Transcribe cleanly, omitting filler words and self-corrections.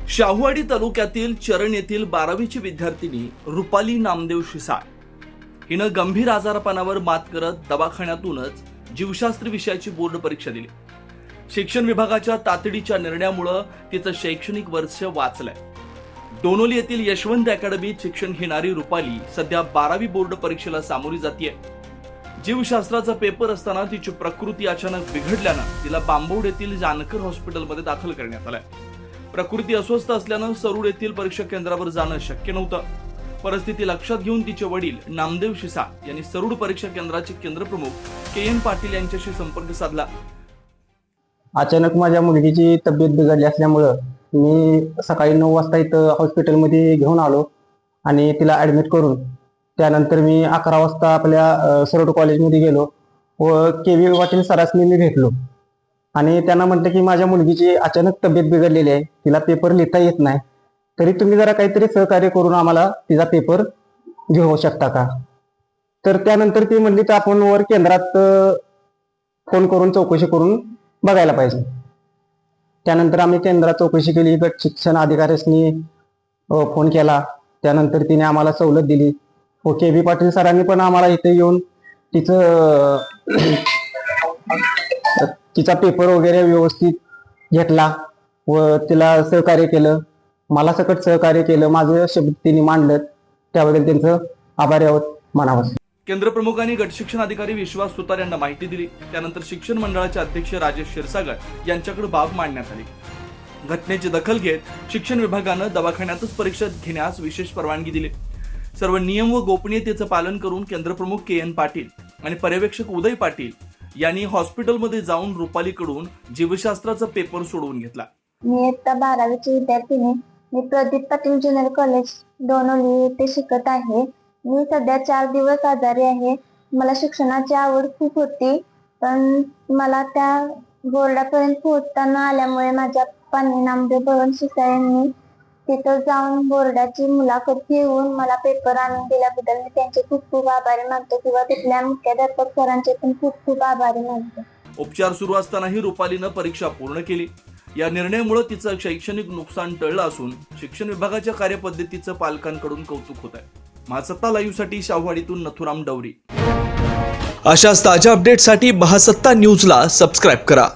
शाहूवाडी तालुक्यातील चरण येथील 12वीची विद्यार्थिनी रुपाली नामदेव शिसाळ हिनं गंभीर आजारपणावर मात करत दवाखान्यातूनच जीवशास्त्र विषयाची बोर्ड परीक्षा दिली। शिक्षण विभागाच्या तातडीच्या निर्णयामुळे तिचं शैक्षणिक वर्ष वाचलंय। डोनोली येथील यशवंत अकॅडमीत शिक्षण घेणारी रुपाली सध्या 12वी बोर्ड परीक्षेला सामोरी जातीये। जीवशास्त्राचा पेपर असताना तिची प्रकृती अचानक बिघडल्यानं तिला बांबवड येथील जानकर हॉस्पिटलमध्ये दाखल करण्यात आलंय। प्रकृती अस्वस्थ असल्यानं सरूड येथील परीक्षा केंद्रावर जाणं शक्य नव्हतं। परिस्थिती लक्षात घेऊन तिचे वडील नामदेव शिसाळ यांनी सरूड परीक्षा केंद्राचे केंद्रप्रमुख के.एन. पाटील यांच्याशी संपर्क साधला। अचानक माझ्या मुलगीची तब्येत बिघडली असल्यामुळं मी सकाळी 9 वाजता इथं हॉस्पिटलमध्ये घेऊन आलो आणि तिला ॲडमिट करून त्यानंतर मी 11 वाजता आपल्या सरूड कॉलेजमध्ये गेलो व के.व्ही. पाटील सरांनी मी भेटलो आणि त्यांना म्हटलं की माझ्या मुलगीची अचानक तब्येत बिघडलेली आहे, तिला पेपर लिहिता येत नाही, तरी तुम्ही जरा काहीतरी सहकार्य करून आम्हाला तिचा पेपर घेऊ शकता का। तर त्यानंतर ती म्हणली तर आपण वर केंद्रात फोन करून चौकशी करून बघायला पाहिजे। त्यानंतर आम्ही केंद्रात चौकशी केली, गट शिक्षण अधिकाऱ्यांनी फोन केला, त्यानंतर तिने आम्हाला सवलत दिली व के.व्ही. पाटील सरांनी पण आम्हाला इथे येऊन तिचा पेपर वगैरे व्यवस्थित घेतला व तिला सहकार्य केलं, मला सकट सहकार्य केलं, माझं शब्द तिने मांडलं, त्याबद्दल त्यांचं आभारी आहोत मानावं। केंद्र प्रमुखांनी गट शिक्षण अधिकारी विश्वास सुतार यांना माहिती दिली। त्यानंतर शिक्षण मंडळाचे अध्यक्ष राजेश क्षीरसागर यांच्याकडे बाब मांडण्यात आली। घटनेची दखल घेत शिक्षण विभागानं दवाखान्यातच परीक्षा घेण्यास विशेष परवानगी दिली। सर्व नियम व गोपनीयतेचं पालन करून केंद्र प्रमुख के.एन. पाटील आणि पर्यवेक्षक उदय पाटील यांनी हॉस्पिटलमध्ये जाऊन रुपालीकडून जीवशास्त्राचा पेपर सोडवून घेतला। मी इयत्ता 12वीची विद्यार्थिनी, मी प्रदीप पाटील ज्युनियर कॉलेज डोनोली येथे शिकत आहे। मी सध्या 4 दिवस आजारी आहे। मला शिक्षणाची आवड खूप होती, पण मला त्या बोर्डापर्यंत पोहोचता न आल्यामुळे माझ्या पप्पांनी नामदेव शिसाळ यांनी तिथं जाऊन बोर्डाची मुलाखत घेऊन मला पेपर आणून दिल्याबद्दल मी त्यांचे खूप खूप आभारी मानतो किंवा तिथल्या मुख्याध्यापक सरांचे पण खूप खूप आभारी मानतो। उपचार सुरू असतानाही रुपालीनं परीक्षा पूर्ण केली। या निर्णयामुळे तिचं शैक्षणिक नुकसान टळलं असून शिक्षण विभागाच्या कार्यपद्धतीचं पालकांकडून कौतुक होत आहे। महासत्ता लाईव्हसाठी शाहूवाडीतून नथुराम डवरी। अशाच ताज्या अपडेटसाठी महासत्ता न्यूजला सबस्क्राईब करा।